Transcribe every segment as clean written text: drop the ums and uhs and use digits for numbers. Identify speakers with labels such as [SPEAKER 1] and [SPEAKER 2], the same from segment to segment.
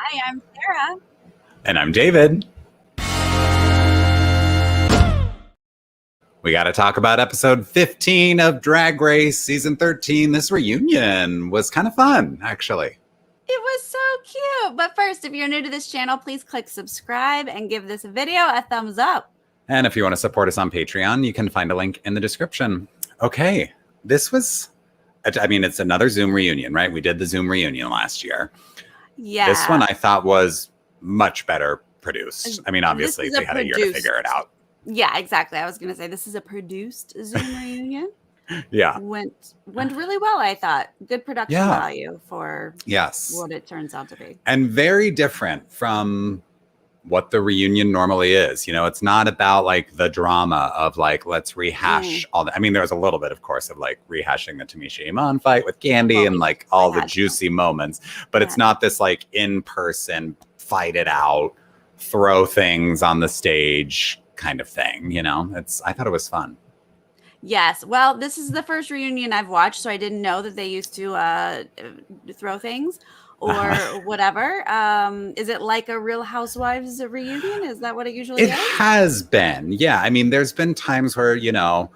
[SPEAKER 1] Hi, I'm Sarah.
[SPEAKER 2] And I'm David. We got to talk about episode 15 of Drag Race season 13. This reunion was kind of fun, actually.
[SPEAKER 1] It was so cute. But first, if you're new to this channel, please click subscribe and give this video a thumbs up.
[SPEAKER 2] And if you want to support us on Patreon, you can find a link in the description. Okay, this was, it's another Zoom reunion, right? We did the Zoom reunion last year.
[SPEAKER 1] Yeah.
[SPEAKER 2] This one I thought was much better produced. I mean, obviously they had a year to figure it out.
[SPEAKER 1] Yeah, exactly. I was going to say this is a produced Zoom reunion.
[SPEAKER 2] Yeah.
[SPEAKER 1] Went really well, I thought. Good production value for what it turns out to be.
[SPEAKER 2] And very different from what the reunion normally is. You know, it's not about like the drama of like, let's rehash all that. I mean, there was a little bit, of course, of like rehashing the Tamisha Iman fight with Candy and like all the juicy moments. But it's not this like in-person, fight it out, throw things on the stage kind of thing. You know, I thought it was fun.
[SPEAKER 1] Yes. Well, this is the first reunion I've watched, so I didn't know that they used to throw things or whatever. Is it like a Real Housewives reunion? Is that what it usually is?
[SPEAKER 2] It has been. Yeah. I mean, there's been times where, you know,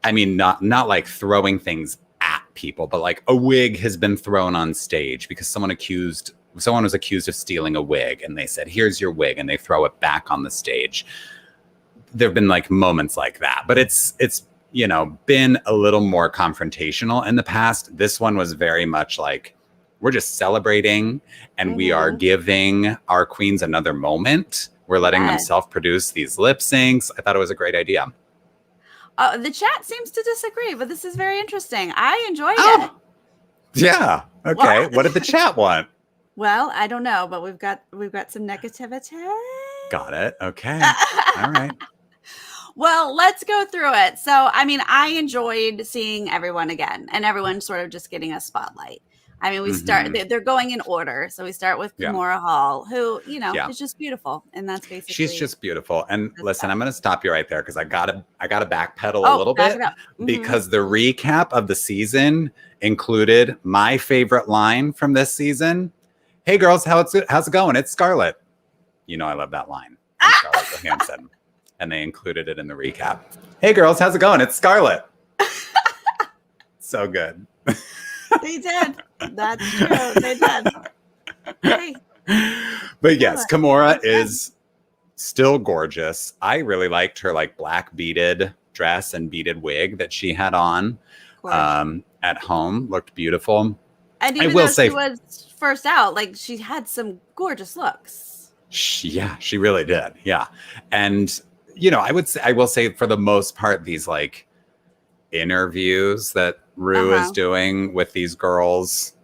[SPEAKER 2] I mean, not like throwing things at people, but like a wig has been thrown on stage because someone was accused of stealing a wig and they said, here's your wig, and they throw it back on the stage. There've been like moments like that, but it's you know, been a little more confrontational in the past. This one was very much like, we're just celebrating and we are giving our queens another moment. We're letting them self-produce these lip syncs. I thought it was a great idea.
[SPEAKER 1] The chat seems to disagree, but this is very interesting. I enjoyed it.
[SPEAKER 2] Yeah. Okay. What did the chat want?
[SPEAKER 1] Well, I don't know, but we've got some negativity.
[SPEAKER 2] Got it. Okay. All right.
[SPEAKER 1] Well, let's go through it. So, I mean, I enjoyed seeing everyone again and everyone sort of just getting a spotlight. I mean, we start, they're going in order. So we start with Kimora Hall, who, you know, is just beautiful. And that's basically.
[SPEAKER 2] She's just beautiful. And listen, I'm going to stop you right there because I gotta backpedal a little bit because the recap of the season included my favorite line from this season. Hey girls, how's it going? It's Scarlett. You know, I love that line from Scarlett Johansson. And they included it in the recap. Hey girls, how's it going? It's Scarlett. So good.
[SPEAKER 1] They did. That's true. They did. Hey.
[SPEAKER 2] But yes, Kimora is still gorgeous. I really liked her like black beaded dress and beaded wig that she had on at home. Looked beautiful.
[SPEAKER 1] And even though she was first out, like she had some gorgeous looks.
[SPEAKER 2] She really did. Yeah. And you know, I will say for the most part, these like interviews that Rue is doing with these girls,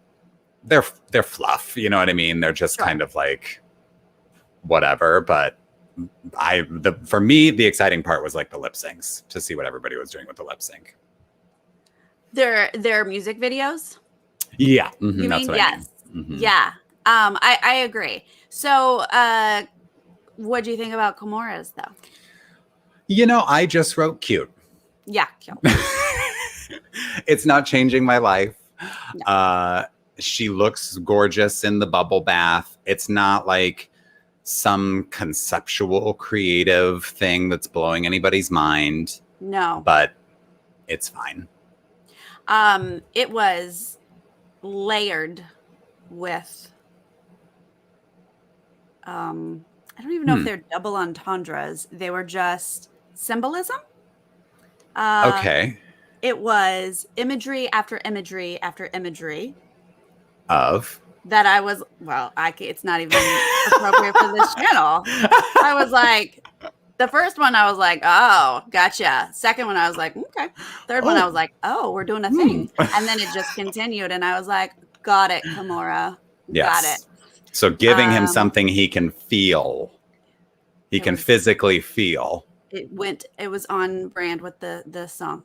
[SPEAKER 2] they're fluff. You know what I mean? They're just kind of like whatever. But for me, the exciting part was like the lip syncs, to see what everybody was doing with the lip sync.
[SPEAKER 1] Their music videos.
[SPEAKER 2] Yeah,
[SPEAKER 1] you
[SPEAKER 2] that's
[SPEAKER 1] mean?
[SPEAKER 2] what
[SPEAKER 1] Yes.
[SPEAKER 2] I mean.
[SPEAKER 1] Yeah. I agree. So, what do you think about Kimora's though?
[SPEAKER 2] You know, I just wrote cute.
[SPEAKER 1] Yeah, cute.
[SPEAKER 2] It's not changing my life.
[SPEAKER 1] No.
[SPEAKER 2] She looks gorgeous in the bubble bath. It's not like some conceptual creative thing that's blowing anybody's mind.
[SPEAKER 1] No.
[SPEAKER 2] But it's fine.
[SPEAKER 1] It was layered with I don't even know if they're double entendres. They were just symbolism.
[SPEAKER 2] Okay.
[SPEAKER 1] It was imagery after imagery after imagery
[SPEAKER 2] of
[SPEAKER 1] that I was, it's not even appropriate for this channel. I was like, the first one I was like, oh, gotcha. Second one I was like, okay. Third one I was like, oh, we're doing a thing. And then it just continued and I was like, got it, Kimora. Got it.
[SPEAKER 2] So giving him something he can feel. He can physically feel.
[SPEAKER 1] It was on brand with the song.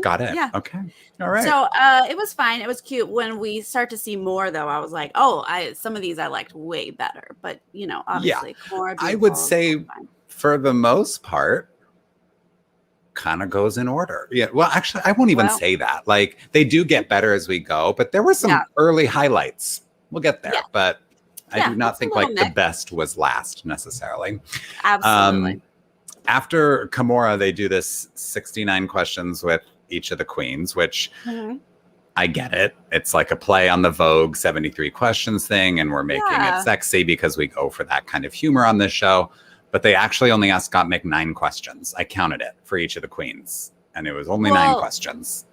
[SPEAKER 2] Got it. Yeah. Okay. All right.
[SPEAKER 1] So it was fine. It was cute. When we start to see more though, I was like, oh, some of these I liked way better. But you know, obviously more
[SPEAKER 2] I would say for the most part, kind of goes in order. Yeah. Well, actually, I won't even say that. Like they do get better as we go, but there were some early highlights. We'll get there. But I do not
[SPEAKER 1] it's a
[SPEAKER 2] think
[SPEAKER 1] little
[SPEAKER 2] like the
[SPEAKER 1] mix.
[SPEAKER 2] best was last necessarily.
[SPEAKER 1] Absolutely.
[SPEAKER 2] After Kimura, they do this 69 questions with each of the queens, which I get it. It's like a play on the Vogue 73 questions thing, and we're making it sexy because we go for that kind of humor on this show. But they actually only asked Gottmik 9 questions. I counted it for each of the queens, and it was only 9 questions.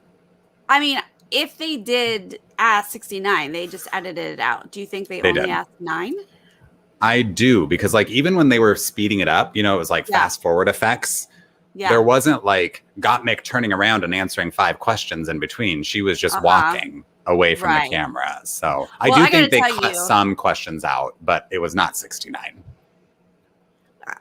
[SPEAKER 1] I mean, if they did ask 69, they just edited it out. Do you think they only asked 9?
[SPEAKER 2] I do, because like even when they were speeding it up, you know, it was like fast forward effects. Yeah. There wasn't like Gottmik turning around and answering 5 questions in between. She was just walking away from the camera. So I do think they cut some questions out, but it was not 69.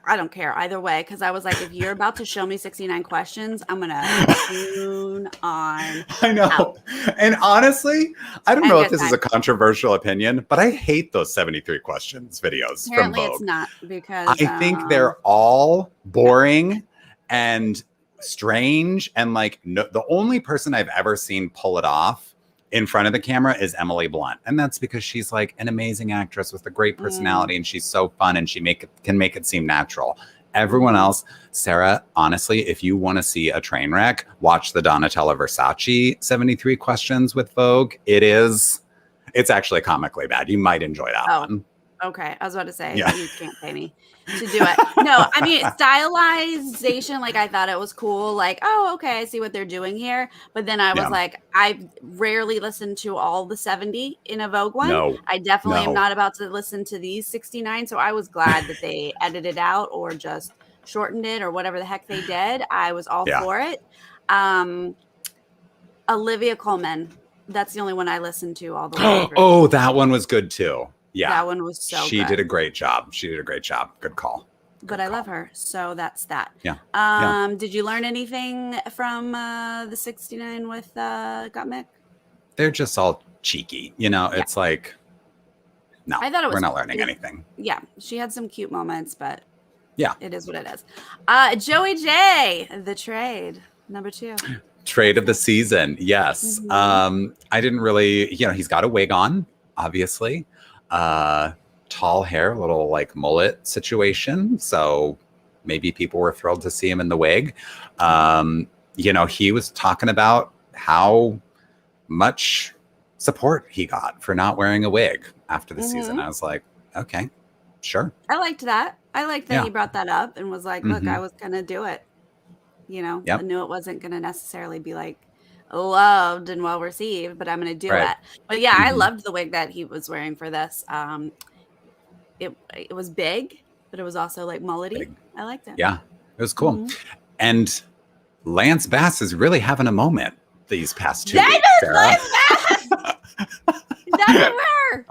[SPEAKER 1] I don't care either way, because I was like, if you're about to show me 69 questions, I'm going to tune on.
[SPEAKER 2] I know. Out. And honestly, I don't know if this is a controversial opinion, but I hate those 73 questions videos
[SPEAKER 1] Apparently
[SPEAKER 2] from Vogue.
[SPEAKER 1] It's not, because
[SPEAKER 2] I think they're all boring and strange. And like the only person I've ever seen pull it off in front of the camera is Emily Blunt. And that's because she's like an amazing actress with a great personality and she's so fun and she can make it seem natural. Everyone else, Sarah, honestly, if you want to see a train wreck, watch the Donatella Versace 73 questions with Vogue. It's actually comically bad. You might enjoy that one.
[SPEAKER 1] Okay. I was about to say, you can't pay me to do it. No, I mean, stylization, like I thought it was cool. Like, oh, okay, I see what they're doing here. But then I was like, I've rarely listened to all the 70 in a Vogue one. No, I definitely am not about to listen to these 69. So I was glad that they edited out or just shortened it or whatever the heck they did. I was all for it. Olivia Colman, that's the only one I listened to all the way through.
[SPEAKER 2] Oh, that one was good too. Yeah.
[SPEAKER 1] That one was so
[SPEAKER 2] She did a great job. Good call.
[SPEAKER 1] But I love her. So that's that.
[SPEAKER 2] Yeah.
[SPEAKER 1] Did you learn anything from the 69 with Gottmik?
[SPEAKER 2] They're just all cheeky. You know, it's like, no, I thought we're not learning anything.
[SPEAKER 1] Yeah. She had some cute moments, but it is what it is. Joey J, the trade, number 2.
[SPEAKER 2] Trade of the season. Yes. I didn't really, he's got a wig on, obviously. Tall hair, a little like mullet situation. So maybe people were thrilled to see him in the wig. He was talking about how much support he got for not wearing a wig after the season. I was like, okay, sure.
[SPEAKER 1] I liked that. I liked that he brought that up and was like, look, I was going to do it. I knew it wasn't going to necessarily be like loved and well received, but I'm going to do it. But yeah, I loved the wig that he was wearing for this. It was big, but it was also like mullety. I liked it. Yeah,
[SPEAKER 2] it was cool. And Lance Bass is really having a moment these past 2 weeks, Sarah.
[SPEAKER 1] Lance Bass! That's everywhere.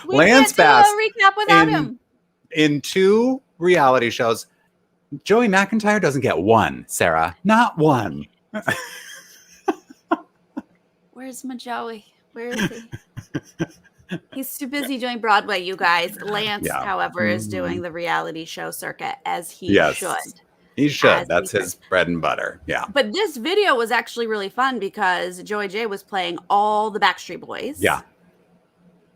[SPEAKER 1] We
[SPEAKER 2] Lance
[SPEAKER 1] can't
[SPEAKER 2] Bass
[SPEAKER 1] do a recap without him.
[SPEAKER 2] In 2 reality shows, Joey McIntyre doesn't get 1, Sarah. Not 1.
[SPEAKER 1] Where's my Joey? Where is he? He's too busy doing Broadway, you guys. Lance, however, is doing the reality show circuit as he should.
[SPEAKER 2] He should. That's his bread and butter. Yeah.
[SPEAKER 1] But this video was actually really fun because Joey J was playing all the Backstreet Boys.
[SPEAKER 2] Yeah.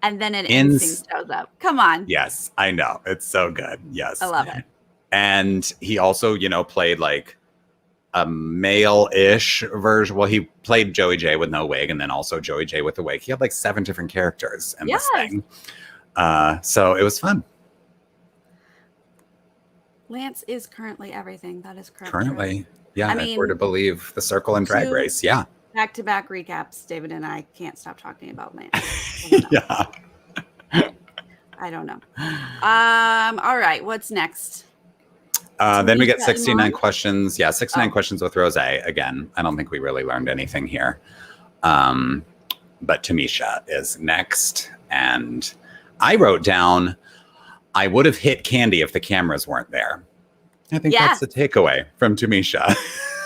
[SPEAKER 1] And then an NSYNC shows up. Come on.
[SPEAKER 2] Yes, I know. It's so good. Yes.
[SPEAKER 1] I love it.
[SPEAKER 2] And he also, played like a male-ish version. Well, he played Joey J with no wig and then also Joey J with a wig. He had like 7 different characters in this thing. So it was fun.
[SPEAKER 1] Lance is currently everything. That is correct.
[SPEAKER 2] Currently. Yeah. If we're to believe The Circle and Drag Race. Yeah.
[SPEAKER 1] Back-to-back recaps. David and I can't stop talking about Lance. I don't know. All right. What's next?
[SPEAKER 2] Then we get 69 questions. Yeah, 69 questions with Rose. Again, I don't think we really learned anything here. But Tamisha is next. And I wrote down, I would have hit Candy if the cameras weren't there. I think that's the takeaway from Tamisha.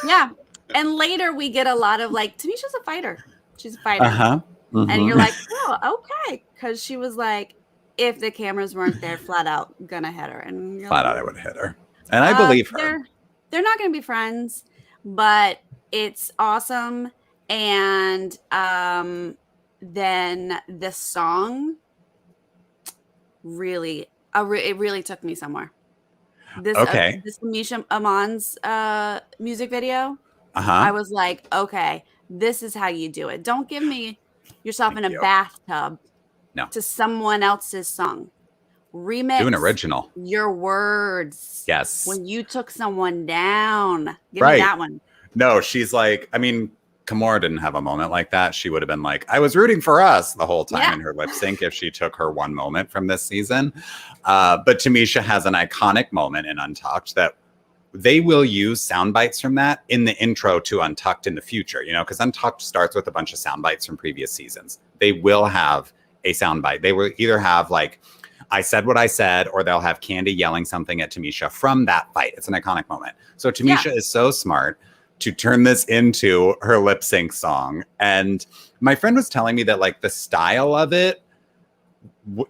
[SPEAKER 1] Yeah. And later we get a lot of like, Tamisha's a fighter. She's a fighter. And you're like, oh, okay. Because she was like, if the cameras weren't there, flat out gonna hit her. And
[SPEAKER 2] flat out, I would have hit her. And I believe her.
[SPEAKER 1] They're not going to be friends, but it's awesome. And then the song, really, it really took me somewhere.
[SPEAKER 2] Okay.
[SPEAKER 1] This Misha Aman's music video,
[SPEAKER 2] Uh-huh.
[SPEAKER 1] I was like, okay, this is how you do it. Don't give me yourself
[SPEAKER 2] Thank
[SPEAKER 1] in a
[SPEAKER 2] you.
[SPEAKER 1] bathtub
[SPEAKER 2] No.
[SPEAKER 1] to someone else's song.
[SPEAKER 2] Do an
[SPEAKER 1] Remix
[SPEAKER 2] original.
[SPEAKER 1] your words.
[SPEAKER 2] Yes.
[SPEAKER 1] When you took someone down, give me
[SPEAKER 2] Right.
[SPEAKER 1] that one.
[SPEAKER 2] No, she's like, I mean, Kimura didn't have a moment like that. She would have been like, I was rooting for us the whole time
[SPEAKER 1] Yeah.
[SPEAKER 2] in her lip sync if she took her one moment from this season. But Tamisha has an iconic moment in Untucked that they will use sound bites from that in the intro to Untucked in the future, you know, because Untucked starts with a bunch of sound bites from previous seasons. They will have a sound bite. They will either have like, I said what I said, or they'll have Candy yelling something at Tamisha from that fight. It's an iconic moment. So Tamisha is so smart to turn this into her lip sync song. And my friend was telling me that like the style of it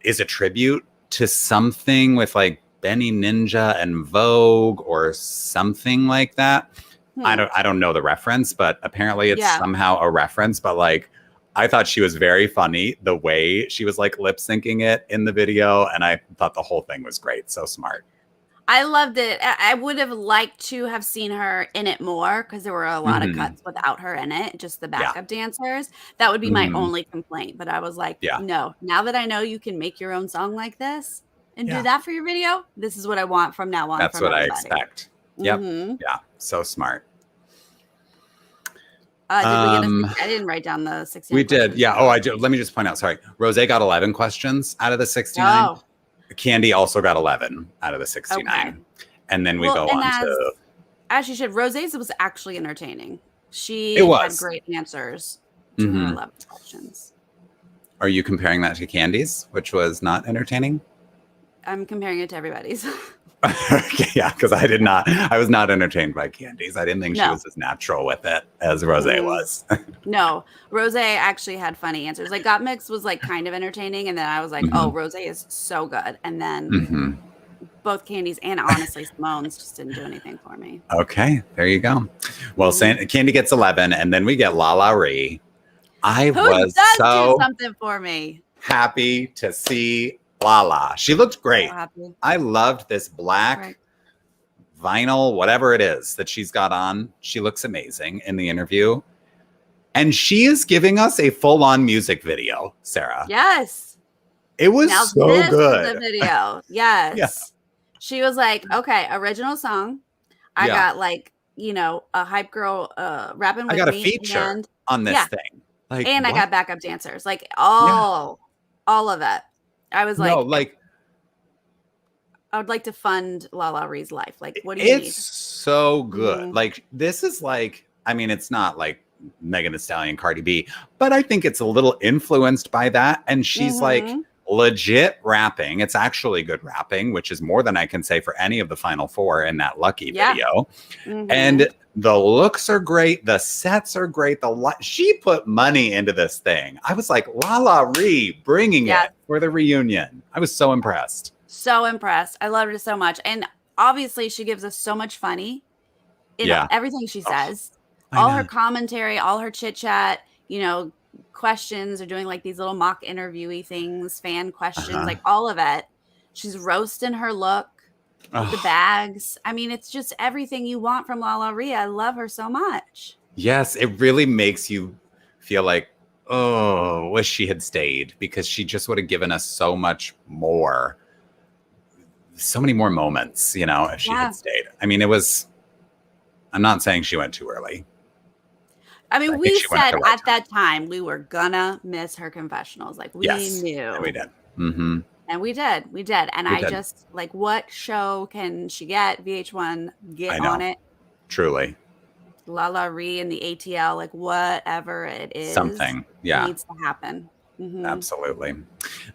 [SPEAKER 2] is a tribute to something with like Benny Ninja and Vogue or something like that. I don't know the reference, but apparently it's somehow a reference. But like, I thought she was very funny the way she was like lip syncing it in the video, and I thought the whole thing was great. So smart.
[SPEAKER 1] I loved it. I would have liked to have seen her in it more because there were a lot of cuts without her in it, just the backup dancers. That would be my only complaint. But I was like, no, now that I know you can make your own song like this and do that for your video, this is what I want from now on.
[SPEAKER 2] That's
[SPEAKER 1] from
[SPEAKER 2] what
[SPEAKER 1] everybody.
[SPEAKER 2] I expect. Yep. Yeah. So smart.
[SPEAKER 1] Did we get I didn't write down the 69.
[SPEAKER 2] We did. Yeah. Oh, let me just point out. Sorry. Rose got 11 questions out of the 69. Oh. Candy also got 11 out of the 69. Okay. And then we go on to.
[SPEAKER 1] As she should, Rose's was actually entertaining. She had great answers to her 11 questions.
[SPEAKER 2] Are you comparing that to Candy's, which was not entertaining?
[SPEAKER 1] I'm comparing it to everybody's.
[SPEAKER 2] Okay, yeah, because I was not entertained by Candy's. I didn't think she was as natural with it as Rose was.
[SPEAKER 1] No, Rose actually had funny answers. Like Got Mixed was like kind of entertaining, and then I was like, oh, Rose is so good. And then both Candy's and honestly Simone's just didn't do anything for me.
[SPEAKER 2] Okay, there you go. Well, Candy gets 11, and then we get Lala Ree. Who was so
[SPEAKER 1] do something for me.
[SPEAKER 2] Happy to see Lala. She looked great. So I loved this black vinyl, whatever it is that she's got on. She looks amazing in the interview. And she is giving us a full-on music video, Sarah.
[SPEAKER 1] Yes.
[SPEAKER 2] It was so good.
[SPEAKER 1] Was the video. Yes. Yeah. She was like, okay, original song. I got like, you know, a hype girl rapping with me.
[SPEAKER 2] I got a feature on this thing.
[SPEAKER 1] Like, and I got backup dancers. Like all of it. I was like, I would like to fund Lala Ree's life. Like, what do you need?
[SPEAKER 2] It's so good. Like, this is like, I mean, it's not like Megan Thee Stallion, Cardi B, but I think it's a little influenced by that. And she's like legit rapping. It's actually good rapping, which is more than I can say for any of the final four in that Lucky video. And the looks are great. The sets are great. She put money into this thing. I was like, Lala Ree bringing it for the reunion. I was so impressed.
[SPEAKER 1] So impressed. I loved it so much. And obviously she gives us so much funny in everything she says. All her commentary, all her chit chat, you know, questions or doing like these little mock interviewee things, fan questions, like all of it. She's roasting her look. The bags. I mean, it's just everything you want from Lala Ree. I love her so much.
[SPEAKER 2] Yes, it really makes you feel like, oh, wish she had stayed, because she just would have given us so much more. So many more moments, you know, if she had stayed. I mean, I'm not saying she went too early.
[SPEAKER 1] I mean, we said at that time we were gonna miss her confessionals. Like, we knew.
[SPEAKER 2] And we did.
[SPEAKER 1] And we did. And I just, like, what show can she get? VH1, get on it.
[SPEAKER 2] Truly.
[SPEAKER 1] Lala Ree and the ATL, like, whatever it is.
[SPEAKER 2] Something. Yeah.
[SPEAKER 1] Needs to happen.
[SPEAKER 2] Absolutely.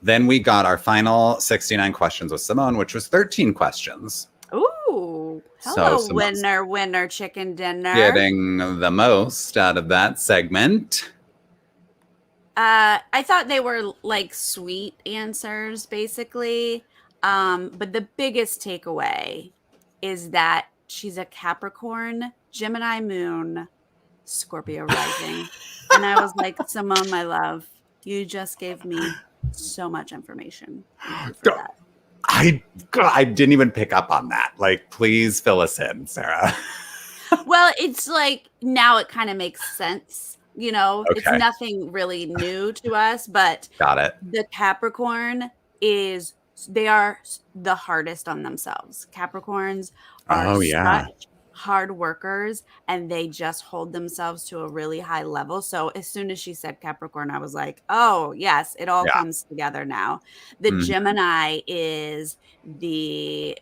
[SPEAKER 2] Then we got our final 69 questions with Simone, which was 13 questions.
[SPEAKER 1] Ooh. Hello, winner, chicken dinner.
[SPEAKER 2] Getting the most out of that segment.
[SPEAKER 1] I thought they were like sweet answers, basically. But the biggest takeaway is that she's a Capricorn, Gemini moon, Scorpio rising. And I was like, Simone, my love, you just gave me so much information. Thank you for that.
[SPEAKER 2] I didn't even pick up on that. Like, please fill us in, Sarah.
[SPEAKER 1] Well, it's like now it kind of makes sense. You know, it's
[SPEAKER 2] Okay.
[SPEAKER 1] nothing really new to us, but
[SPEAKER 2] Got it.
[SPEAKER 1] the Capricorn they are the hardest on themselves. Capricorns are
[SPEAKER 2] Oh, yeah.
[SPEAKER 1] such hard workers and they just hold themselves to a really high level. So as soon as she said Capricorn, I was like, oh, yes, it all
[SPEAKER 2] Yeah.
[SPEAKER 1] comes together now. The
[SPEAKER 2] Mhm.
[SPEAKER 1] Gemini is the,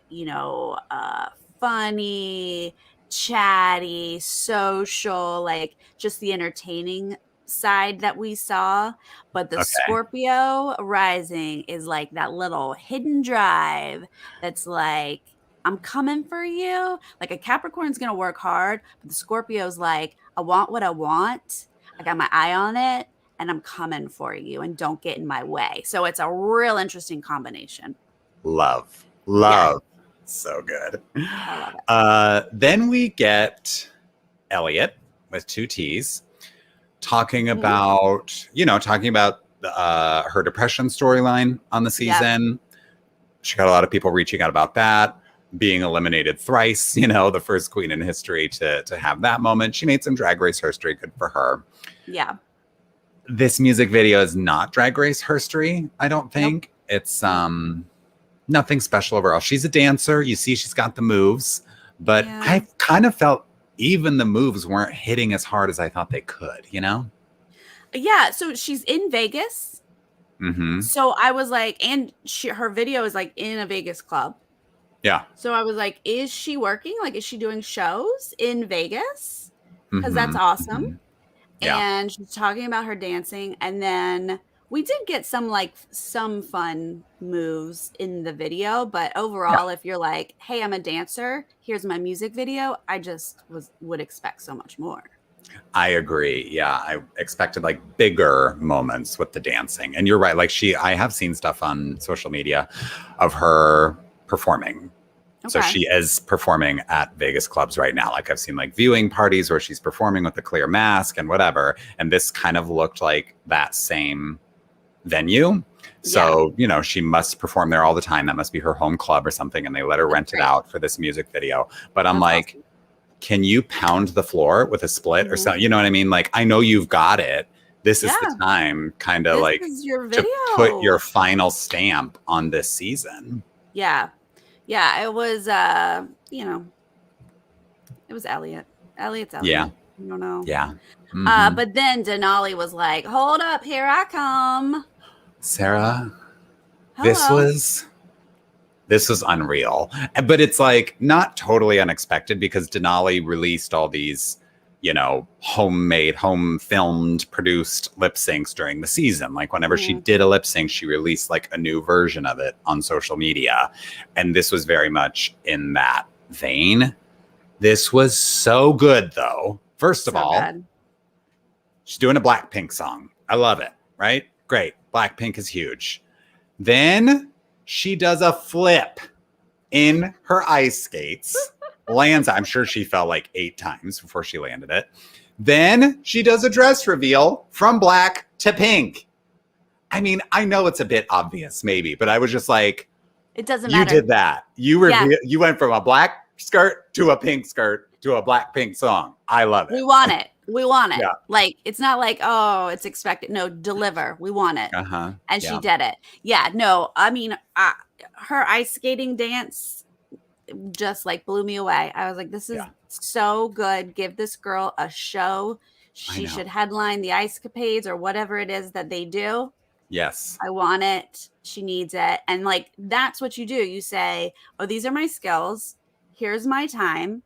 [SPEAKER 1] funny, chatty, social, like just the entertaining side that we saw. But the
[SPEAKER 2] Okay.
[SPEAKER 1] Scorpio rising is like that little hidden drive that's like, I'm coming for you. Like a Capricorn's going to work hard, but the Scorpio's like, I want what I want. I got my eye on it and I'm coming for you and don't get in my way. So it's a real interesting combination.
[SPEAKER 2] Love.
[SPEAKER 1] Yeah.
[SPEAKER 2] So good.
[SPEAKER 1] I love it.
[SPEAKER 2] Then we get Elliot with 2 T's talking
[SPEAKER 1] Mhm.
[SPEAKER 2] about her depression storyline on the season. She got a lot of people reaching out about that, being eliminated thrice, the first queen in history to have that moment. She made some Drag Race history. Good for her.
[SPEAKER 1] Yeah.
[SPEAKER 2] This music video is not Drag Race history, I don't think.
[SPEAKER 1] Nope.
[SPEAKER 2] It's nothing special overall. She's a dancer. You see she's got the moves, but
[SPEAKER 1] Yeah.
[SPEAKER 2] I kind of felt even the moves weren't hitting as hard as I thought they could,
[SPEAKER 1] Yeah. So she's in Vegas.
[SPEAKER 2] Mm-hmm.
[SPEAKER 1] So I was like, and her video is like in a Vegas club.
[SPEAKER 2] Yeah.
[SPEAKER 1] So I was like, is she working? Like, is she doing shows in Vegas? Because that's
[SPEAKER 2] Mm-hmm.
[SPEAKER 1] awesome.
[SPEAKER 2] Mm-hmm. Yeah.
[SPEAKER 1] And she's talking about her dancing. And then we did get some fun moves in the video. But overall, if you're like, hey, I'm a dancer, here's my music video, I just would expect so much more.
[SPEAKER 2] I agree. Yeah. I expected like bigger moments with the dancing. And you're right. Like I have seen stuff on social media of her performing. Okay. So she is performing at Vegas clubs right now. Like I've seen like viewing parties where she's performing with a clear mask and whatever. And this kind of looked like that same venue. So, she must perform there all the time. That must be her home club or something. And they let her rent it out for this music video. But I'm like, awesome. Can you pound the floor with a split or something? You know what I mean? Like, I know you've got it. This is the time kind of like to put your final stamp on this season.
[SPEAKER 1] Yeah. Yeah. It was, it was Elliot. Elliot's Elliot.
[SPEAKER 2] Yeah.
[SPEAKER 1] I don't know.
[SPEAKER 2] Yeah. Mm-hmm.
[SPEAKER 1] But then Denali was like, hold up, here I come.
[SPEAKER 2] Sarah, hello. This was unreal. But it's like not totally unexpected because Denali released all these, homemade, home filmed, produced lip syncs during the season. Like whenever she did a lip sync, she released like a new version of it on social media. And this was very much in that vein. This was so good though. First of all, she's doing a Blackpink song. I love it, right? Great. Blackpink is huge. Then she does a flip in her ice skates, lands. I'm sure she fell like 8 times before she landed it. Then she does a dress reveal from black to pink. I mean, I know it's a bit obvious maybe, but I was just like,
[SPEAKER 1] it doesn't matter.
[SPEAKER 2] You did that. You went from a black skirt to a pink skirt to a Blackpink song. I love it.
[SPEAKER 1] We want it. We want it. Yeah. Like, it's not like, oh, it's expected. No, deliver. We want it. And she did it. Yeah, no, I mean, her ice skating dance just like blew me away. I was like, this is so good. Give this girl a show. She should headline the Ice Capades or whatever it is that they do.
[SPEAKER 2] Yes.
[SPEAKER 1] I want it. She needs it. And like, that's what you do. You say, oh, these are my skills. Here's my time.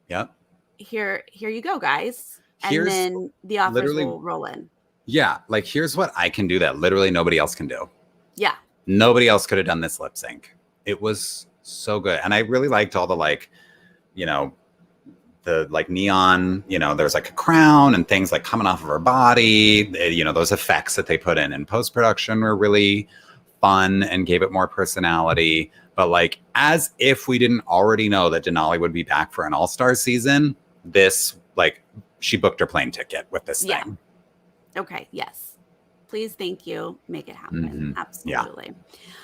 [SPEAKER 2] Yep.
[SPEAKER 1] Here you go, guys. And then the offers will roll in.
[SPEAKER 2] Yeah. Like, here's what I can do that literally nobody else can do.
[SPEAKER 1] Yeah.
[SPEAKER 2] Nobody else could have done this lip sync. It was so good. And I really liked all the the like neon, there's like a crown and things like coming off of her body. Those effects that they put in post-production were really fun and gave it more personality. But like, as if we didn't already know that Denali would be back for an all-star season, this, like, she booked her plane ticket with this thing.
[SPEAKER 1] Okay, yes. Please, thank you. Make it happen. Absolutely.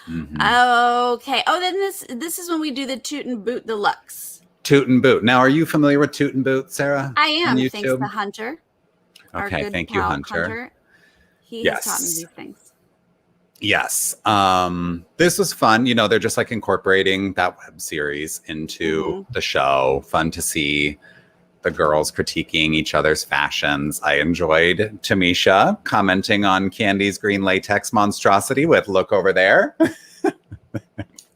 [SPEAKER 1] Okay. Oh, then this is when we do the Toot and Boot Deluxe.
[SPEAKER 2] Toot and Boot. Now, are you familiar with Toot and Boot, Sarah?
[SPEAKER 1] I am.
[SPEAKER 2] On YouTube?
[SPEAKER 1] Thanks to Hunter.
[SPEAKER 2] Okay, thank you, Hunter.
[SPEAKER 1] He has taught me these things.
[SPEAKER 2] Yes. This was fun. You know, they're just like incorporating that web series into the show. Fun to see the girls critiquing each other's fashions. I enjoyed Tamisha commenting on Candy's green latex monstrosity with "Look over there."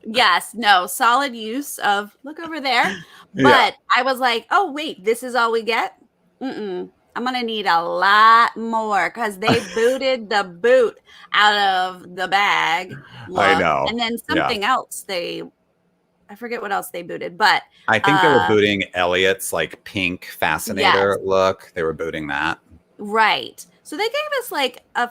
[SPEAKER 1] Yes, no, solid use of "look over there." But I was like, oh, wait, this is all we get? I'm going to need a lot more because they booted the boot out of the bag. Look.
[SPEAKER 2] I know.
[SPEAKER 1] And then something else I forget what else they booted, but
[SPEAKER 2] I think they were booting Elliot's like pink fascinator look. They were booting that.
[SPEAKER 1] Right. So they gave us like a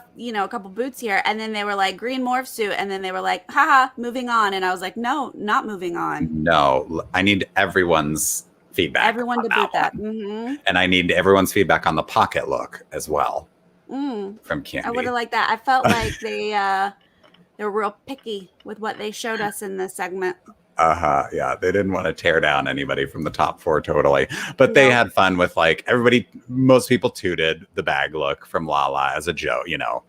[SPEAKER 1] couple boots here, and then they were like green morph suit, and then they were like, haha, moving on. And I was like, no, not moving on.
[SPEAKER 2] No, I need everyone's feedback.
[SPEAKER 1] Everyone to boot that. And
[SPEAKER 2] I need everyone's feedback on the pocket look as well. From Candy.
[SPEAKER 1] I would have liked that. I felt like they were real picky with what they showed us in this segment.
[SPEAKER 2] Yeah, they didn't want to tear down anybody from the top 4 totally. But they had fun with like most people tooted the bag look from Lala as a joke, you know.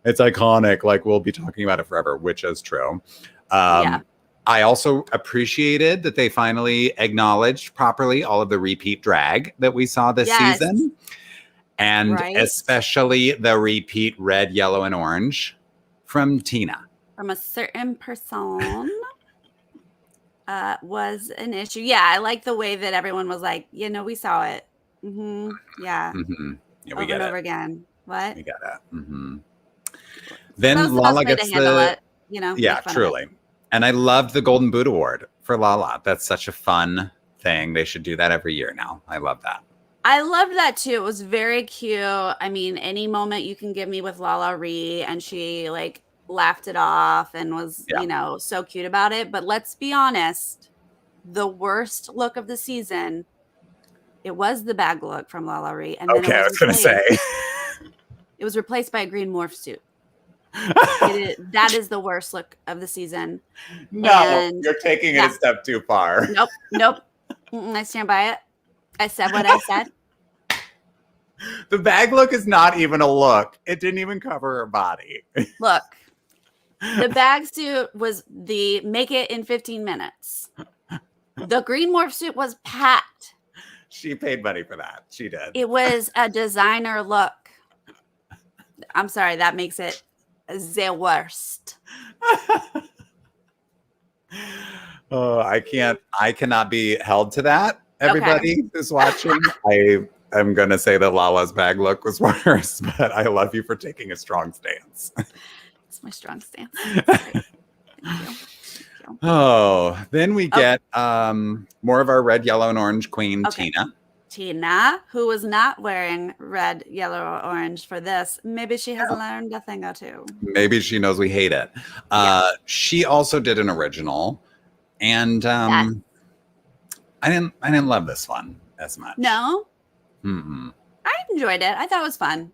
[SPEAKER 2] It's iconic, like we'll be talking about it forever, which is true. I also appreciated that they finally acknowledged properly all of the repeat drag that we saw this season. And especially the repeat red, yellow, and orange from Tina. From
[SPEAKER 1] a certain person. Was an issue. Yeah, I like the way that everyone was like, we saw it. Yeah.
[SPEAKER 2] Yeah, we
[SPEAKER 1] over
[SPEAKER 2] get
[SPEAKER 1] and
[SPEAKER 2] it.
[SPEAKER 1] over again. What?
[SPEAKER 2] We got it. Then Lala gets
[SPEAKER 1] it,
[SPEAKER 2] yeah, truly. And I loved the Golden Boot Award for Lala. That's such a fun thing. They should do that every year now. I love that.
[SPEAKER 1] I loved that too. It was very cute. I mean, any moment you can give me with Lala Ree, and she like laughed it off and was, so cute about it. But let's be honest, the worst look of the season, it was the bag look from Lala Ree. And then
[SPEAKER 2] I was going to say.
[SPEAKER 1] It was replaced by a green morph suit. That is the worst look of the season.
[SPEAKER 2] No, you're taking it a step too far.
[SPEAKER 1] Nope. I stand by it. I said what I said.
[SPEAKER 2] The bag look is not even a look. It didn't even cover her body.
[SPEAKER 1] Look. The bag suit was the make it in 15 minutes. The green morph suit was packed.
[SPEAKER 2] She paid money for that. She did.
[SPEAKER 1] It was a designer look. I'm sorry, that makes it the worst.
[SPEAKER 2] Oh, I cannot be held to that. Everybody who's watching, I am going to say that Lala's bag look was worse, but I love you for taking a strong stance.
[SPEAKER 1] It's my strong stance. Thank you.
[SPEAKER 2] Oh, then we get more of our red, yellow, and orange queen, Tina.
[SPEAKER 1] Tina, who was not wearing red, yellow, or orange for this. Maybe she has learned a thing or two.
[SPEAKER 2] Maybe she knows we hate it. She also did an original, and I didn't love this one as much.
[SPEAKER 1] No? I enjoyed it. I thought it was fun.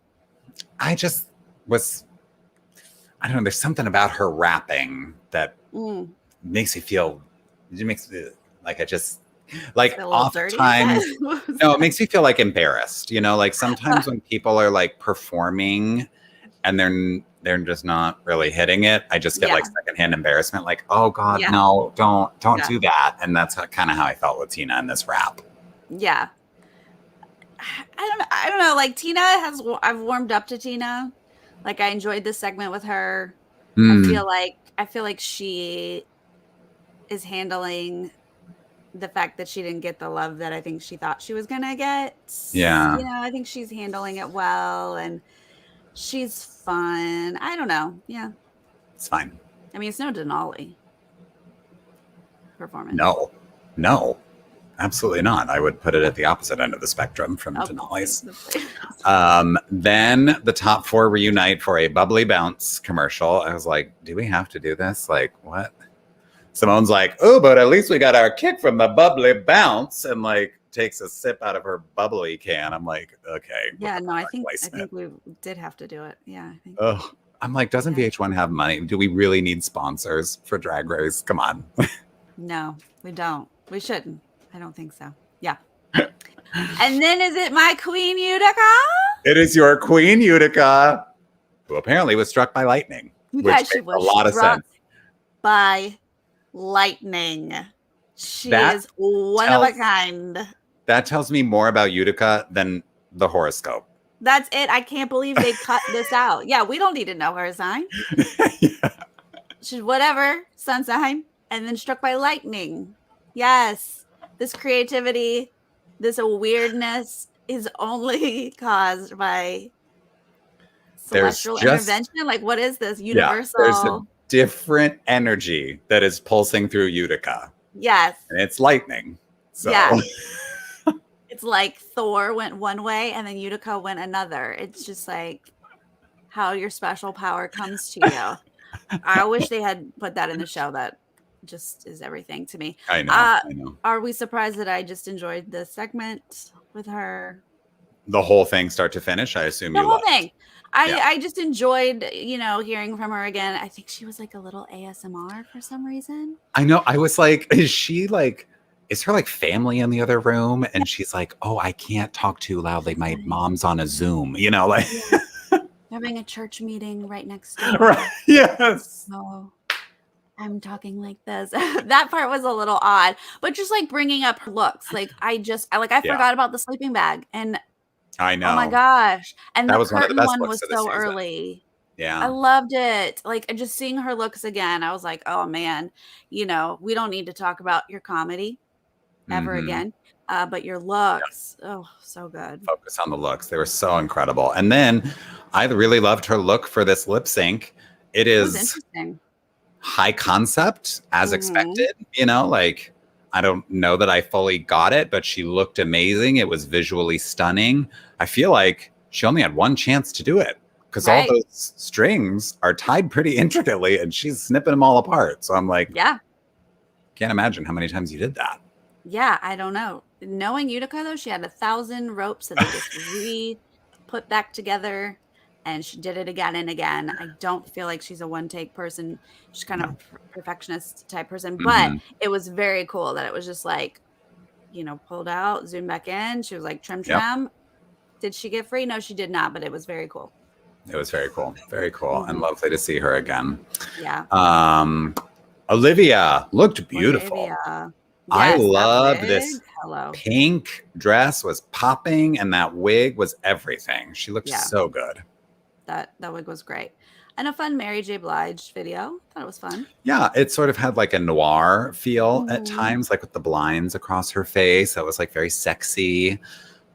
[SPEAKER 2] I just was... I don't know. There's something about her rapping that makes me feel. It makes me like I just like oftentimes. No, it makes me feel like embarrassed. You know, like sometimes when people are like performing and they're just not really hitting it, I just get like secondhand embarrassment. Like, oh God, no, don't do that. And that's kind of how I felt with Tina in this rap.
[SPEAKER 1] Yeah, I don't know. Like I've warmed up to Tina. Like I enjoyed this segment with her. I feel like she is handling the fact that she didn't get the love that I think she thought she was gonna get.
[SPEAKER 2] Yeah.
[SPEAKER 1] I think she's handling it well, and she's fun. I don't know. Yeah.
[SPEAKER 2] It's fine.
[SPEAKER 1] I mean, it's no Denali performance.
[SPEAKER 2] No. Absolutely not. I would put it at the opposite end of the spectrum from Denali's. Then the top 4 reunite for a bubbly bounce commercial. I was like, do we have to do this? Like, what? Simone's like, oh, but at least we got our kick from the bubbly bounce, and like takes a sip out of her bubbly can. I'm like, okay.
[SPEAKER 1] Yeah, no, I think we did have to do it. Yeah. I think.
[SPEAKER 2] Oh, I'm like, doesn't VH1 have money? Do we really need sponsors for Drag Race? Come on.
[SPEAKER 1] No, we don't. We shouldn't. I don't think so. Yeah. And then is it my queen Utica?
[SPEAKER 2] It is your queen, Utica, who apparently was struck by lightning.
[SPEAKER 1] You
[SPEAKER 2] which
[SPEAKER 1] guys, she
[SPEAKER 2] makes
[SPEAKER 1] was
[SPEAKER 2] a lot of
[SPEAKER 1] struck
[SPEAKER 2] sense.
[SPEAKER 1] by lightning. She
[SPEAKER 2] That
[SPEAKER 1] is one of a kind.
[SPEAKER 2] That tells me more about Utica than the horoscope.
[SPEAKER 1] That's it. I can't believe they cut this out. Yeah, we don't need to know her sign.
[SPEAKER 2] Yeah.
[SPEAKER 1] She's whatever, sun sign, and then struck by lightning. Yes, this creativity, this weirdness is only caused by celestial intervention. Like, what is this? Universal.
[SPEAKER 2] Yeah, there's a different energy that is pulsing through Utica.
[SPEAKER 1] Yes.
[SPEAKER 2] And it's lightning. So.
[SPEAKER 1] Yeah. It's like Thor went one way and then Utica went another. It's just like how your special power comes to you. I wish they had put that in the show. That just is everything to me.
[SPEAKER 2] I know.
[SPEAKER 1] Are we surprised that I just enjoyed the segment with her?
[SPEAKER 2] The whole thing, start to finish, I assume you loved.
[SPEAKER 1] The whole thing. I just enjoyed, hearing from her again. I think she was like a little ASMR for some reason.
[SPEAKER 2] I know. I was like, is her like family in the other room? And she's like, oh, I can't talk too loudly. My mom's on a Zoom, like
[SPEAKER 1] having a church meeting right next door.
[SPEAKER 2] Right. Yes.
[SPEAKER 1] So I'm talking like this. That part was a little odd, but just like bringing up her looks. Like I forgot about the sleeping bag, and
[SPEAKER 2] I know.
[SPEAKER 1] Oh my gosh. And
[SPEAKER 2] that
[SPEAKER 1] the
[SPEAKER 2] was one of the best
[SPEAKER 1] one
[SPEAKER 2] looks
[SPEAKER 1] was
[SPEAKER 2] of the
[SPEAKER 1] so
[SPEAKER 2] season.
[SPEAKER 1] early.
[SPEAKER 2] Yeah.
[SPEAKER 1] I loved it. Like just seeing her looks again, I was like, oh man, we don't need to talk about your comedy ever again. But your looks, so good.
[SPEAKER 2] Focus on the looks. They were so incredible. And then I really loved her look for this lip sync. It is
[SPEAKER 1] interesting.
[SPEAKER 2] High concept as expected, like I don't know that I fully got it, but she looked amazing. It was visually stunning. I feel like she only had one chance to do it because all those strings are tied pretty intricately and she's snipping them all apart. So I'm like,
[SPEAKER 1] yeah,
[SPEAKER 2] can't imagine how many times you did that.
[SPEAKER 1] Yeah, I don't know. Knowing Utica, though, she had 1,000 ropes that they just put back together, and she did it again and again. I don't feel like she's a one-take person. She's kind of perfectionist type person, but it was very cool that it was just like, pulled out, zoomed back in. She was like, trim. Yep. Did she get free? No, she did not, but it was very cool.
[SPEAKER 2] It was very cool. Very cool. And lovely to see her again.
[SPEAKER 1] Yeah.
[SPEAKER 2] Olivia looked beautiful.
[SPEAKER 1] Olivia.
[SPEAKER 2] Yes, I loved this pink dress was popping and that wig was everything. She looked so good.
[SPEAKER 1] That wig was great. And a fun Mary J. Blige video. Thought it was fun.
[SPEAKER 2] Yeah, it sort of had like a noir feel at times, like with the blinds across her face. That was like very sexy.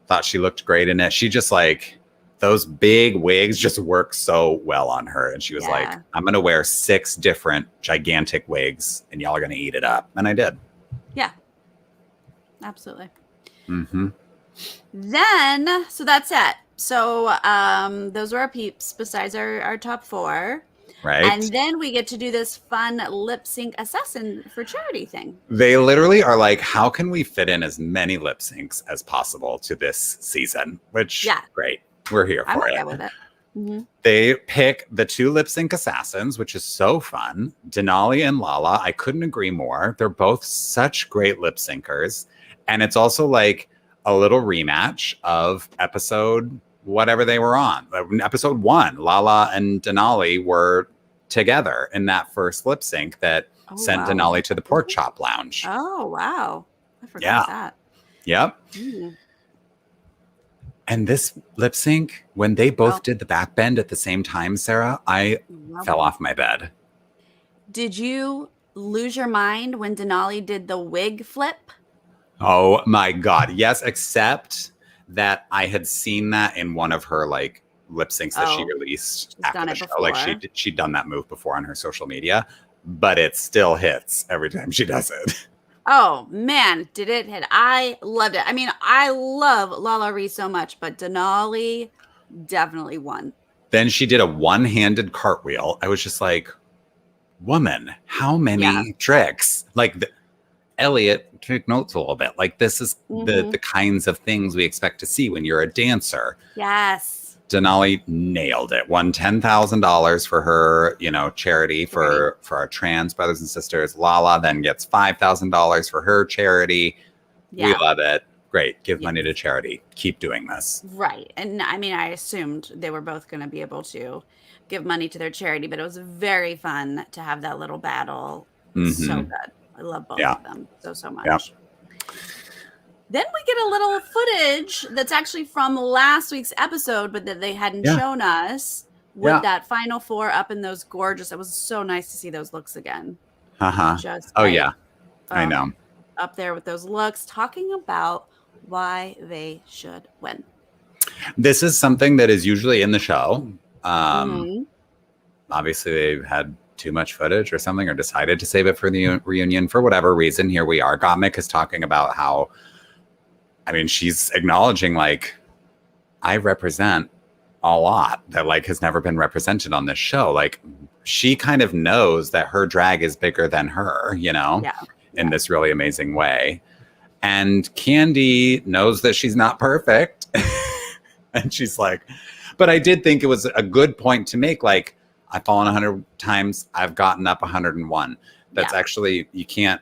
[SPEAKER 2] Thought she looked great in it. She just like, those big wigs just work so well on her. And she was like, I'm going to wear 6 different gigantic wigs and y'all are going to eat it up. And I did.
[SPEAKER 1] Yeah, absolutely. Then, so that's it. So those were our peeps besides our top 4.
[SPEAKER 2] Right.
[SPEAKER 1] And then we get to do this fun lip sync assassin for charity thing.
[SPEAKER 2] They literally are like, how can we fit in as many lip syncs as possible to this season? Which, great. We're here for it.
[SPEAKER 1] I'm okay with it.
[SPEAKER 2] They pick the 2 lip sync assassins, which is so fun. Denali and Lala. I couldn't agree more. They're both such great lip syncers. And it's also like a little rematch of episode whatever they were on. Episode 1, Lala and Denali were together in that first lip sync that sent Denali to the pork chop lounge.
[SPEAKER 1] Oh, wow. I forgot that.
[SPEAKER 2] Yep. And this lip sync, when they both did the back bend at the same time, Sarah, I fell off my bed.
[SPEAKER 1] Did you lose your mind when Denali did the wig flip?
[SPEAKER 2] Oh my God. Yes, except that I had seen that in one of her like lip syncs that she released after the show. Like she'd done that move before on her social media, but it still hits every time she does it.
[SPEAKER 1] Oh man, did it hit? I loved it. I mean, I love Lala Ree so much, but Denali definitely won.
[SPEAKER 2] Then she did a one-handed cartwheel. I was just like, woman, how many tricks? Like Elliot took notes a little bit. Like this is the kinds of things we expect to see when you're a dancer.
[SPEAKER 1] Yes.
[SPEAKER 2] Denali nailed it. Won $10,000 for her, charity for our trans brothers and sisters. Lala then gets $5,000 for her charity.
[SPEAKER 1] Yeah.
[SPEAKER 2] We love it. Great. Give money to charity. Keep doing this.
[SPEAKER 1] Right. And I mean, I assumed they were both going to be able to give money to their charity, but it was very fun to have that little battle. So good. I love both of them so much.
[SPEAKER 2] Yeah.
[SPEAKER 1] Then we get a little footage that's actually from last week's episode, but that they hadn't shown us with that final four up in those gorgeous. It was so nice to see those looks again.
[SPEAKER 2] Just I know.
[SPEAKER 1] Up there with those looks, talking about why they should win.
[SPEAKER 2] This is something that is usually in the show. Obviously, they've had too much footage or something, or decided to save it for the reunion for whatever reason. Here we are. Gottmik is talking about how, she's acknowledging, like, I represent a lot that, like, has never been represented on this show. Like, she kind of knows that her drag is bigger than her, in this really amazing way. And Candy knows that she's not perfect. And she's like, but I did think it was a good point to make. Like, I've fallen 100 times. I've gotten up 101. That's actually, I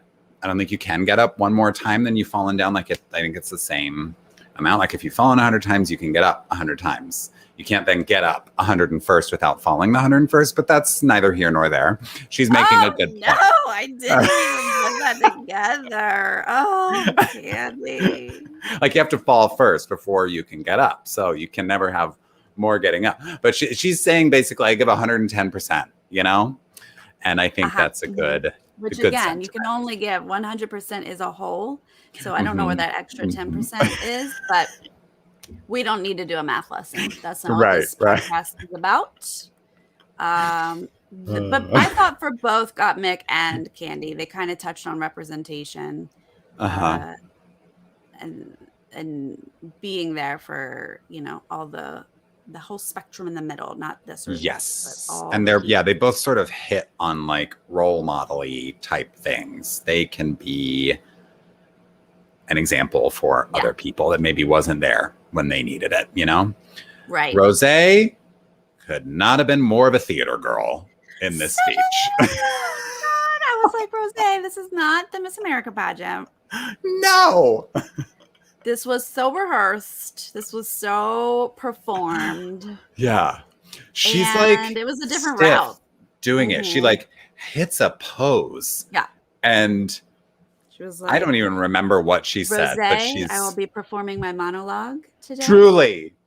[SPEAKER 2] don't think you can get up one more time than you've fallen down. Like, I think it's the same amount. Like, if you've fallen 100 times, you can get up 100 times. You can't then get up 101st without falling the 101st, but that's neither here nor there. She's making a good point.
[SPEAKER 1] No, I didn't even put that together. Oh, Candy.
[SPEAKER 2] Like, you have to fall first before you can get up. So you can never have more getting up. But she's saying basically, I give 110%, And I think that's a good
[SPEAKER 1] Which,
[SPEAKER 2] a good
[SPEAKER 1] again,
[SPEAKER 2] sentiment.
[SPEAKER 1] you can only give 100% is a whole. So I don't know where that extra 10% is, but we don't need to do a math lesson. That's not what this podcast is about. But I thought for both Gottmik and Candy, they kind of touched on representation and being there for, all the whole spectrum in the middle, not this or
[SPEAKER 2] yes.
[SPEAKER 1] But all
[SPEAKER 2] and they both sort of hit on, like, role model-y type things. They can be an example for other people that maybe wasn't there when they needed it, Right. Rosé could not have been more of a theater girl in this speech.
[SPEAKER 1] God, I was like, Rosé, this is not the Miss America pageant.
[SPEAKER 2] No.
[SPEAKER 1] This was so rehearsed. This was so performed.
[SPEAKER 2] Yeah. She's
[SPEAKER 1] it was a different route.
[SPEAKER 2] Doing it. She, like, hits a pose.
[SPEAKER 1] Yeah.
[SPEAKER 2] And
[SPEAKER 1] she was like,
[SPEAKER 2] I don't even remember what she said, but
[SPEAKER 1] I will be performing my monologue today.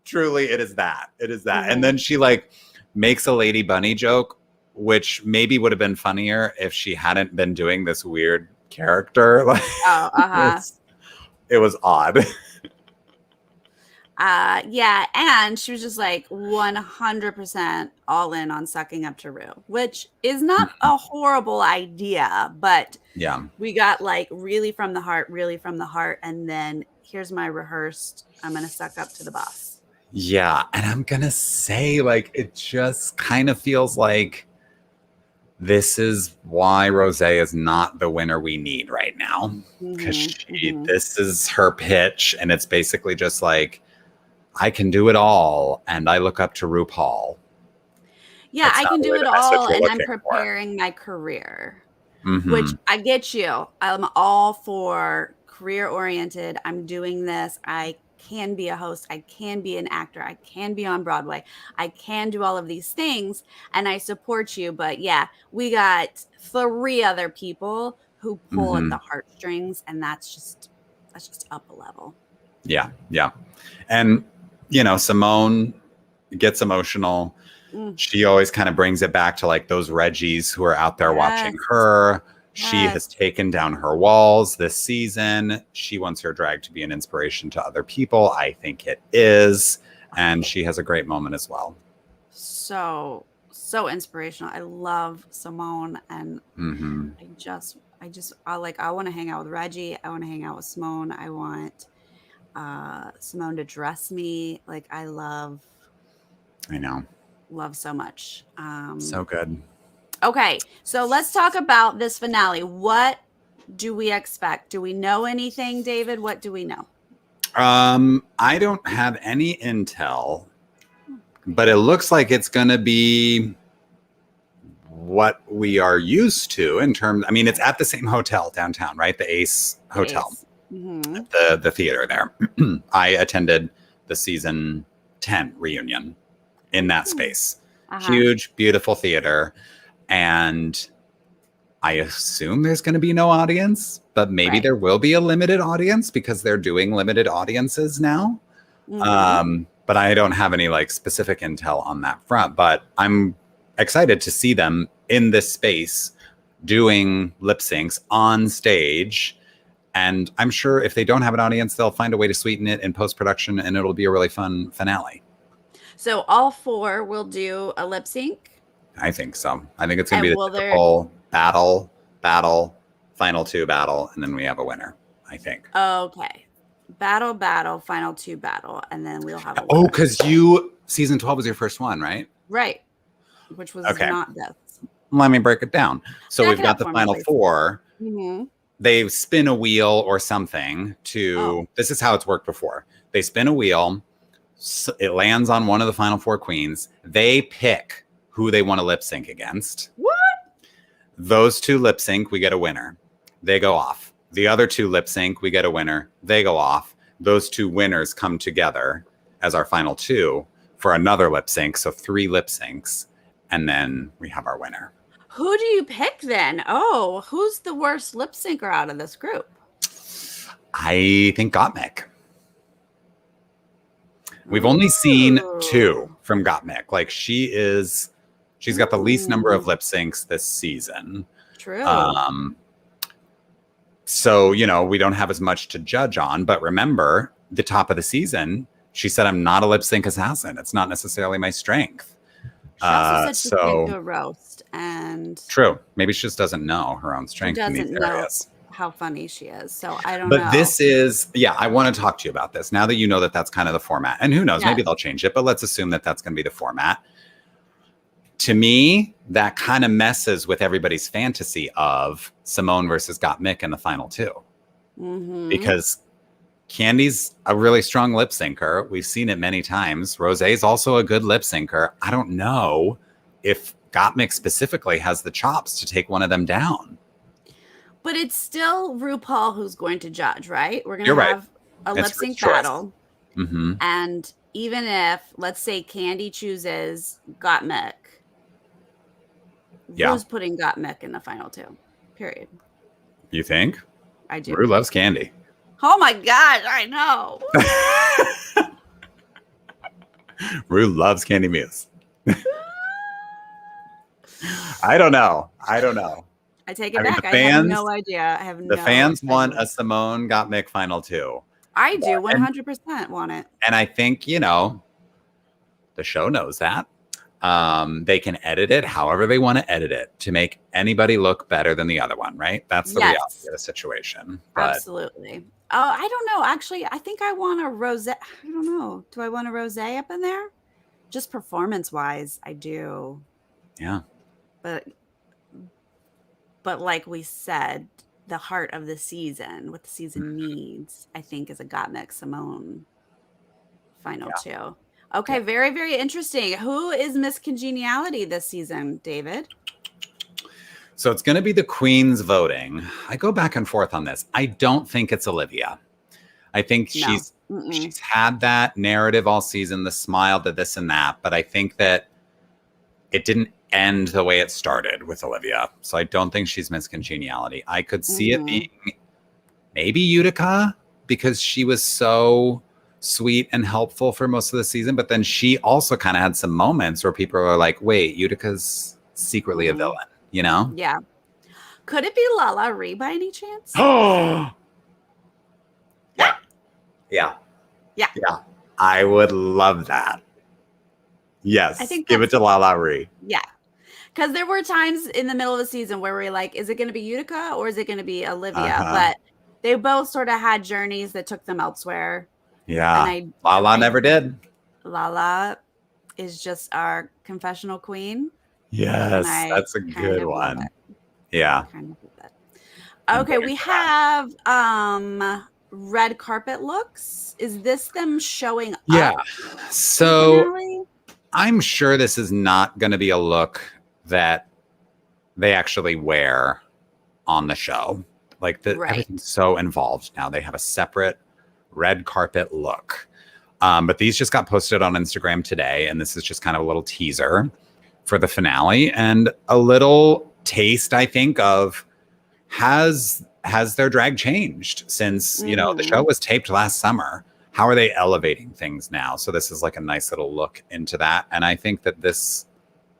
[SPEAKER 2] Truly, it is that. It is that. And then she, like, makes a Lady Bunny joke, which maybe would have been funnier if she hadn't been doing this weird character. Like, it was odd.
[SPEAKER 1] Yeah, and she was just like 100% all in on sucking up to Rue, which is not a horrible idea, but we got, like, really from the heart, and then here's my rehearsed, I'm going to suck up to the boss.
[SPEAKER 2] Yeah, and I'm going to say, like, it just kind of feels like this is why Rosé is not the winner we need right now, because this is her pitch, and it's basically just like, I can do it all, and I look up to RuPaul.
[SPEAKER 1] Yeah, I can do it all, and I'm preparing my career, which I get you. I'm all for career-oriented. I'm doing this. I can be a host. I can be an actor. I can be on Broadway. I can do all of these things, and I support you. But yeah, we got 3 other people who pull at the heartstrings, and that's just up a level.
[SPEAKER 2] Yeah. And, Simone gets emotional. She always kind of brings it back to, like, those Reggies who are out there watching her. She has taken down her walls this season. She wants her drag to be an inspiration to other people. I think it is. And she has a great moment as well.
[SPEAKER 1] So inspirational. I love Simone, and I want to hang out with Reggie. I want to hang out with Simone. I want Simone to dress me. Like, I know. Love so much.
[SPEAKER 2] So good.
[SPEAKER 1] Okay, so let's talk about this finale. What do we expect? Do we know anything, David? What do we know?
[SPEAKER 2] I don't have any intel but it looks like it's going to be what we are used to in terms. I mean, it's at the same hotel downtown, right? The Ace Hotel,
[SPEAKER 1] Ace. Mm-hmm.
[SPEAKER 2] the theater there. I attended the season 10 reunion in that space. Huge, beautiful theater. And I assume there's going to be no audience, but maybe there will be a limited audience because they're doing limited audiences now. But I don't have any like specific intel on that front, but I'm excited to see them in this space doing lip syncs on stage. And I'm sure if they don't have an audience, they'll find a way to sweeten it in post-production and it'll be a really fun finale.
[SPEAKER 1] So all 4 will do a lip sync?
[SPEAKER 2] I think so. I think it's going to be the typical battle, final 2 battle, and then we have a winner, I think.
[SPEAKER 1] Okay. Battle, final 2 battle, and then we'll have a winner.
[SPEAKER 2] Oh, because season 12 was your first one, right?
[SPEAKER 1] Right. Which was not this.
[SPEAKER 2] Let me break it down. So we've got the final 4.
[SPEAKER 1] Mm-hmm.
[SPEAKER 2] They spin a wheel or something to, this is how it's worked before. They spin a wheel. So it lands on one of the final 4 queens. They pick who they want to lip sync against.
[SPEAKER 1] What?
[SPEAKER 2] Those 2 lip sync, we get a winner. They go off. The other 2 lip sync, we get a winner. They go off. Those 2 winners come together as our final 2 for another lip sync. So 3 lip syncs. And then we have our winner.
[SPEAKER 1] Who do you pick then? Oh, who's the worst lip syncer out of this group?
[SPEAKER 2] I think Gottmik. We've only seen 2 from Gottmik. Like she's got the least number of lip syncs this season.
[SPEAKER 1] True.
[SPEAKER 2] So, we don't have as much to judge on. But remember, the top of the season, she said, I'm not a lip sync assassin. It's not necessarily my strength.
[SPEAKER 1] She also said she can't do a roast. And
[SPEAKER 2] true. Maybe she just doesn't know her own strength in these areas.
[SPEAKER 1] How funny she is. So I don't know.
[SPEAKER 2] But this is, I want to talk to you about this now that you know that that's kind of the format. And who knows, maybe they'll change it, but let's assume that that's going to be the format. To me, that kind of messes with everybody's fantasy of Simone versus Gottmik in the final 2. Mm-hmm. Because Candy's a really strong lip syncer. We've seen it many times. Rosé's also a good lip syncer. I don't know if Gottmik specifically has the chops to take one of them down.
[SPEAKER 1] But it's still RuPaul who's going to judge, right? We're going to have a lip sync battle.
[SPEAKER 2] Mm-hmm.
[SPEAKER 1] And even if, let's say, Candy chooses Gottmik, who's putting Gottmik in the final 2? Period.
[SPEAKER 2] You think?
[SPEAKER 1] I do.
[SPEAKER 2] Ru loves Candy.
[SPEAKER 1] Oh my God, I know.
[SPEAKER 2] Ru loves Candy Muse. I don't know.
[SPEAKER 1] I take it back. I have no idea.
[SPEAKER 2] The fans want a Simone Gottmik final 2.
[SPEAKER 1] I do 100% want it.
[SPEAKER 2] And I think, the show knows that. They can edit it however they want to edit it to make anybody look better than the other one, right? That's the reality of the situation. But
[SPEAKER 1] absolutely. I don't know. Actually, I think I want a rosé. I don't know. Do I want a rosé up in there? Just performance-wise, I do.
[SPEAKER 2] Yeah.
[SPEAKER 1] But like we said, the heart of the season, what the season needs, I think, is a Gottmik Simone final 2. Okay, very, very interesting. Who is Miss Congeniality this season, David?
[SPEAKER 2] So it's going to be the queens voting. I go back and forth on this. I don't think it's Olivia. I think she's had that narrative all season, the smile, the this and that. But I think that it didn't end the way it started with Olivia. So I don't think she's Miss Congeniality. I could see it being maybe Utica because she was so sweet and helpful for most of the season. But then she also kind of had some moments where people are like, wait, Utica's secretly a villain,
[SPEAKER 1] Yeah. Could it be Lala Ree by any chance?
[SPEAKER 2] Oh, yeah. I would love that. Yes, I think give it to Lala Ree.
[SPEAKER 1] Yeah. Because there were times in the middle of the season where we're like, is it going to be Utica or is it going to be Olivia? But they both sort of had journeys that took them elsewhere.
[SPEAKER 2] Yeah. Lala never did.
[SPEAKER 1] Lala is just our confessional queen.
[SPEAKER 2] Yes, that's a good one. Yeah.
[SPEAKER 1] Okay, we have red carpet looks. Is this them showing up?
[SPEAKER 2] Yeah. So I'm sure this is not going to be a look that they actually wear on the show. Like
[SPEAKER 1] Right.
[SPEAKER 2] everything's so involved now. They have a separate red carpet look. But these just got posted on Instagram today, and this is just kind of a little teaser for the finale and a little taste, I think, of has their drag changed since you know the show was taped last summer. How are they elevating things now? So this is like a nice little look into that, and I think that this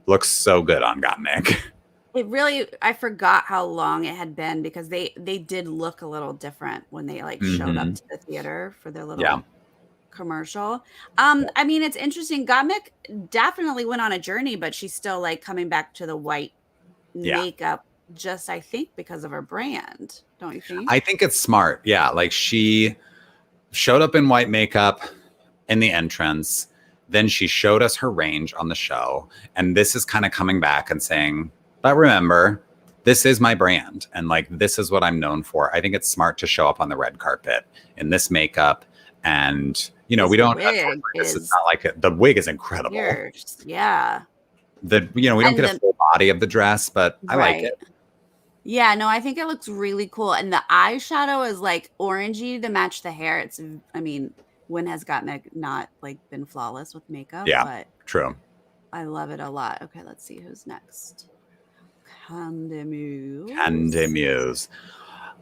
[SPEAKER 2] looks so good on Gottmik.
[SPEAKER 1] It really, I forgot how long it had been because they did look a little different when they like showed up to the theater for their little commercial. I mean, it's interesting. Gottmik definitely went on a journey, but she's still like coming back to the white makeup just, I think, because of her brand. Don't you think?
[SPEAKER 2] I think it's smart. Yeah. Like she showed up in white makeup in the entrance. Then she showed us her range on the show. And this is kind of coming back and saying, but remember, this is my brand. And like, this is what I'm known for. I think it's smart to show up on the red carpet in this makeup. And, you know, we don't, this is not like the wig is incredible.
[SPEAKER 1] Yeah.
[SPEAKER 2] We don't get a full body of the dress, but I like it.
[SPEAKER 1] Yeah, no, I think it looks really cool. And the eyeshadow is like orangey to match the hair. I mean, when has Gottmik not like been flawless with makeup?
[SPEAKER 2] Yeah,
[SPEAKER 1] but
[SPEAKER 2] true.
[SPEAKER 1] I love it a lot. Okay, let's see who's next. Candemuse.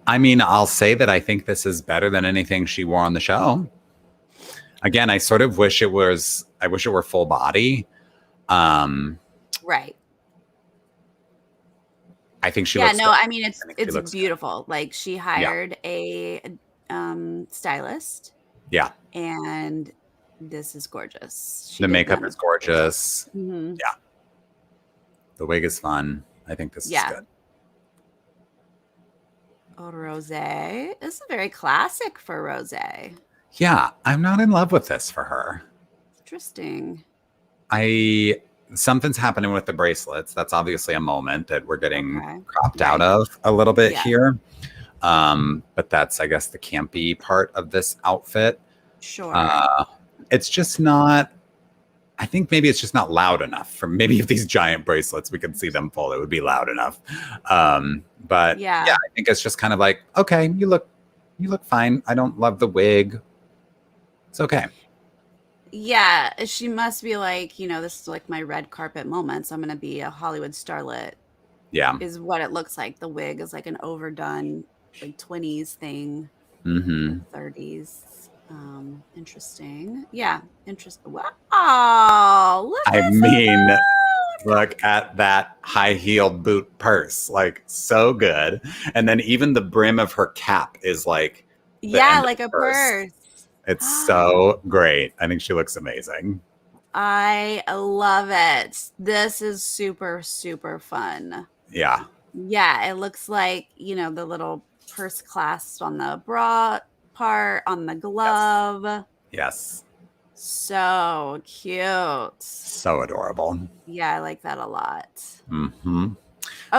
[SPEAKER 2] I mean, I'll say that I think this is better than anything she wore on the show. Again, I sort of wish it were full body.
[SPEAKER 1] Right.
[SPEAKER 2] I think she
[SPEAKER 1] looks
[SPEAKER 2] good.
[SPEAKER 1] I mean, it's beautiful. Good. Like she hired a stylist.
[SPEAKER 2] Yeah.
[SPEAKER 1] And this is gorgeous.
[SPEAKER 2] The makeup is gorgeous. Yeah. The wig is fun. I think this is good.
[SPEAKER 1] Rosé. This is very classic for Rosé.
[SPEAKER 2] Yeah, I'm not in love with this for her.
[SPEAKER 1] Interesting.
[SPEAKER 2] Something's happening with the bracelets. That's obviously a moment that we're getting cropped out of a little bit here. But that's, I guess, the campy part of this outfit.
[SPEAKER 1] Sure.
[SPEAKER 2] It's just not, I think maybe it's just not loud enough. For maybe if these giant bracelets, we could see them full, it would be loud enough. But yeah, I think it's just kind of like, okay, you look fine. I don't love the wig. It's okay.
[SPEAKER 1] Yeah, she must be like, this is like my red carpet moment. So I'm going to be a Hollywood starlet.
[SPEAKER 2] Yeah.
[SPEAKER 1] Is what it looks like. The wig is like an overdone, like 20s thing. 30s. Interesting. Yeah. Interesting. Wow.
[SPEAKER 2] Look at that high-heeled boot purse. Like, so good. And then even the brim of her cap is like,
[SPEAKER 1] like a purse.
[SPEAKER 2] It's so great. I think she looks amazing.
[SPEAKER 1] I love it. This is super, super fun.
[SPEAKER 2] Yeah.
[SPEAKER 1] Yeah, it looks like, the little purse clasp on the bra part, on the glove.
[SPEAKER 2] Yes.
[SPEAKER 1] So cute.
[SPEAKER 2] So adorable.
[SPEAKER 1] Yeah, I like that a lot.
[SPEAKER 2] Okay,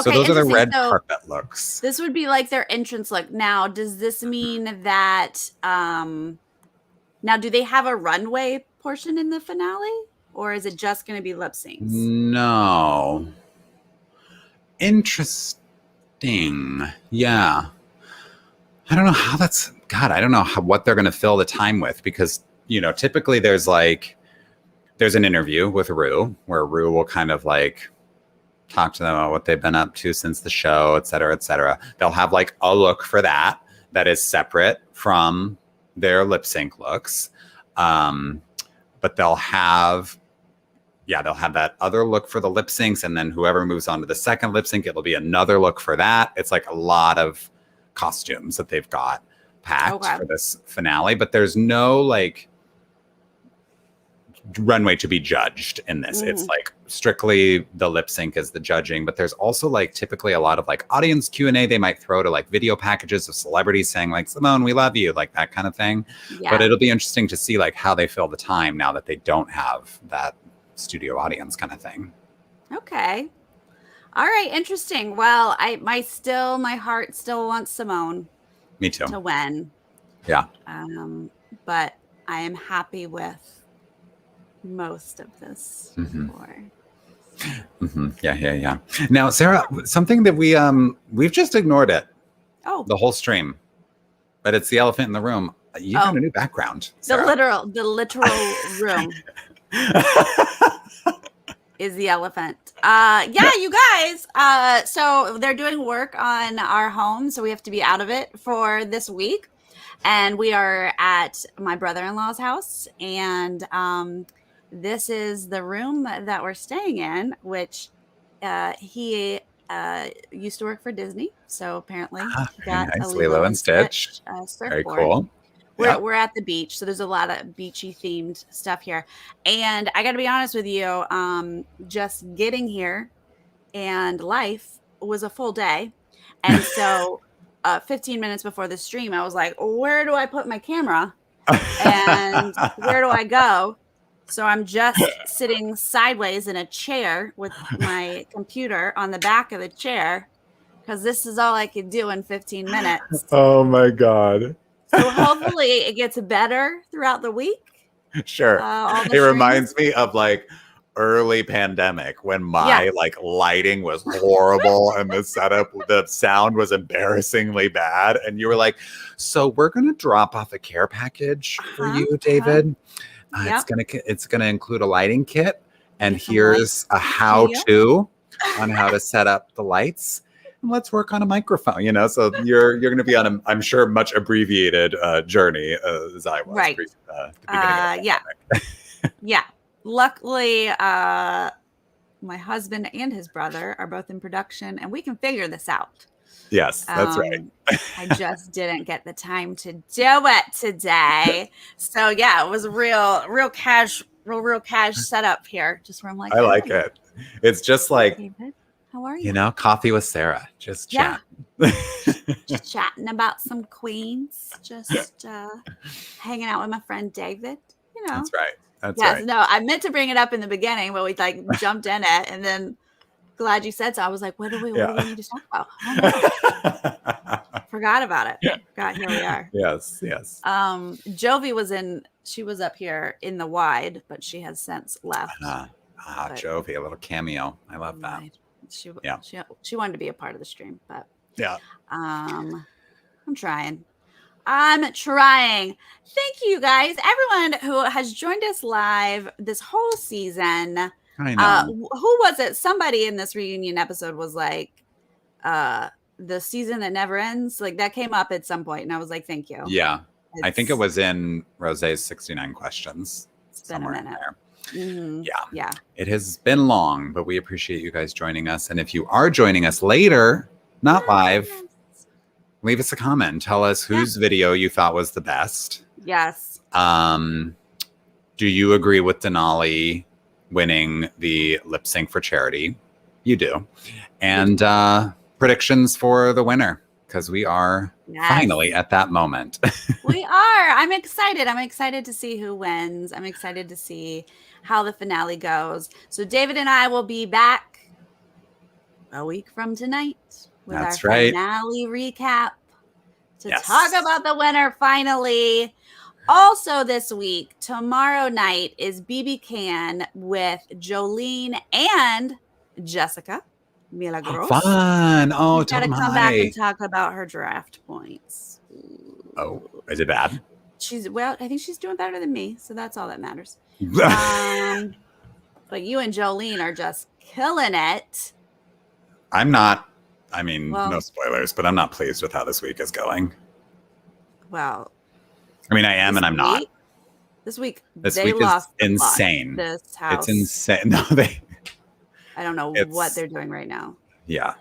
[SPEAKER 2] so those are the red carpet looks.
[SPEAKER 1] This would be like their entrance look. Now, does this mean that now do they have a runway portion in the finale? Or is it just going to be lip syncs?
[SPEAKER 2] No. Interesting. Yeah. I don't know how I don't know what they're going to fill the time with because, typically there's an interview with Rue where Rue will kind of like talk to them about what they've been up to since the show, et cetera, et cetera. They'll have like a look for that is separate from their lip sync looks. But they'll have that other look for the lip syncs. And then whoever moves on to the second lip sync, it'll be another look for that. It's like a lot of costumes that they've got packed for this finale, but there's no like runway to be judged in this. It's like strictly the lip sync is the judging, but there's also like typically a lot of like audience Q&A they might throw to like video packages of celebrities saying like, Simone, we love you, like that kind of thing. Yeah. But it'll be interesting to see like how they fill the time now that they don't have that studio audience kind of thing.
[SPEAKER 1] Okay. All right. Interesting. Well, my heart still wants Simone.
[SPEAKER 2] Me too.
[SPEAKER 1] To win.
[SPEAKER 2] Yeah.
[SPEAKER 1] But I am happy with most of this for.
[SPEAKER 2] Yeah. Now, Sarah, something that we've just ignored it.
[SPEAKER 1] Oh,
[SPEAKER 2] the whole stream, but it's the elephant in the room. You got a new background, Sarah.
[SPEAKER 1] The literal room is the elephant. Yeah, you guys. So they're doing work on our home, so we have to be out of it for this week. And we are at my brother-in-law's house, and this is the room that we're staying in, which he used to work for Disney, so apparently he got
[SPEAKER 2] nice.
[SPEAKER 1] a
[SPEAKER 2] Lilo and Stitch
[SPEAKER 1] surfboard.
[SPEAKER 2] Very cool.
[SPEAKER 1] We're at the beach, so there's a lot of beachy themed stuff here. And I got to be honest with you, just getting here and life was a full day. And so 15 minutes before the stream, I was like, where do I put my camera? And where do I go? So I'm just sitting sideways in a chair with my computer on the back of the chair because this is all I could do in 15 minutes.
[SPEAKER 2] Oh my God.
[SPEAKER 1] So hopefully it gets better throughout the week.
[SPEAKER 2] Sure. It reminds me of like early pandemic when my like lighting was horrible and the sound was embarrassingly bad. And you were like, so we're going to drop off a care package for you, David. It's gonna include a lighting kit. And here's a how-to on how to set up the lights. And let's work on a microphone, so you're going to be on I'm sure, much abbreviated journey as I was.
[SPEAKER 1] Right.
[SPEAKER 2] The beginning of
[SPEAKER 1] yeah. Luckily, my husband and his brother are both in production, and we can figure this out.
[SPEAKER 2] Yes, that's right.
[SPEAKER 1] I just didn't get the time to do it today. So yeah, it was a real cash setup here. Just where I'm like,
[SPEAKER 2] I like it. It's just like,
[SPEAKER 1] David, how are you?
[SPEAKER 2] Coffee with Sarah. Just chat.
[SPEAKER 1] Just chatting about some queens. Just hanging out with my friend David.
[SPEAKER 2] That's right. That's right.
[SPEAKER 1] No, I meant to bring it up in the beginning, but we like jumped in it, and then glad you said so. I was like, what do we need to talk about? Oh, Forgot about it. God, here we are.
[SPEAKER 2] Yes.
[SPEAKER 1] Jovi she was up here in the wide, but she has since left.
[SPEAKER 2] Jovi, a little cameo. I love that.
[SPEAKER 1] She wanted to be a part of the stream, but I'm trying. Thank you guys, everyone who has joined us live this whole season.
[SPEAKER 2] I know.
[SPEAKER 1] Who was it? Somebody in this reunion episode was like, the season that never ends. Like that came up at some point, and I was like, thank you.
[SPEAKER 2] Yeah. I think it was in Rose's 69 questions.
[SPEAKER 1] It's been a minute.
[SPEAKER 2] Mm-hmm. Yeah. It has been long, but we appreciate you guys joining us. And if you are joining us later, not live, leave us a comment. Tell us whose video you thought was the best.
[SPEAKER 1] Yes.
[SPEAKER 2] Do you agree with Denali winning the lip sync for charity? You do. And predictions for the winner, because we are finally at that moment.
[SPEAKER 1] We are. I'm excited. I'm excited to see who wins. I'm excited to see how the finale goes. So David and I will be back a week from tonight with our finale recap to talk about the winner finally. Also this week, tomorrow night is BB Can with Jolene and Jessica Milagros.
[SPEAKER 2] Fun. Oh,
[SPEAKER 1] got to come back and talk about her draft points.
[SPEAKER 2] Oh, is it bad?
[SPEAKER 1] I think she's doing better than me, so that's all that matters. But you and Jolene are just killing it.
[SPEAKER 2] I'm not. I mean, no spoilers, but I'm not pleased with how this week is going.
[SPEAKER 1] Well,
[SPEAKER 2] I mean, I am and I'm not.
[SPEAKER 1] This week
[SPEAKER 2] is insane.
[SPEAKER 1] This house.
[SPEAKER 2] It's insane. No,
[SPEAKER 1] I don't know what they're doing right now.
[SPEAKER 2] Yeah.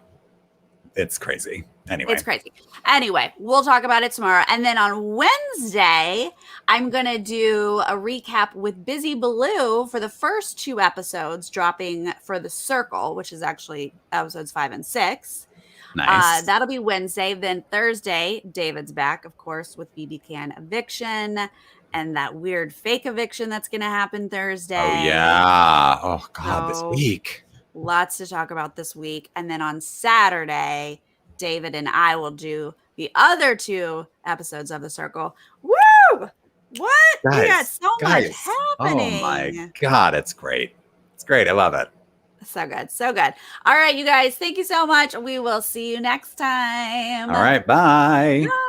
[SPEAKER 2] It's crazy. Anyway.
[SPEAKER 1] It's crazy. Anyway, we'll talk about it tomorrow. And then on Wednesday, I'm going to do a recap with Busy Baloo for the first 2 episodes dropping for The Circle, which is actually episodes 5 and 6.
[SPEAKER 2] Nice.
[SPEAKER 1] That'll be Wednesday. Then Thursday, David's back, of course, with BB Can Eviction and that weird fake eviction that's going to happen Thursday.
[SPEAKER 2] Oh, yeah. Oh, God, this week.
[SPEAKER 1] Lots to talk about this week. And then on Saturday, David and I will do the other 2 episodes of The Circle. Woo! What? We got
[SPEAKER 2] Guys,
[SPEAKER 1] so much
[SPEAKER 2] oh my
[SPEAKER 1] happening.
[SPEAKER 2] God, it's great. It's great. I love it.
[SPEAKER 1] So good. So good. All right, you guys, thank you so much. We will see you next time.
[SPEAKER 2] All right, bye.
[SPEAKER 1] Bye.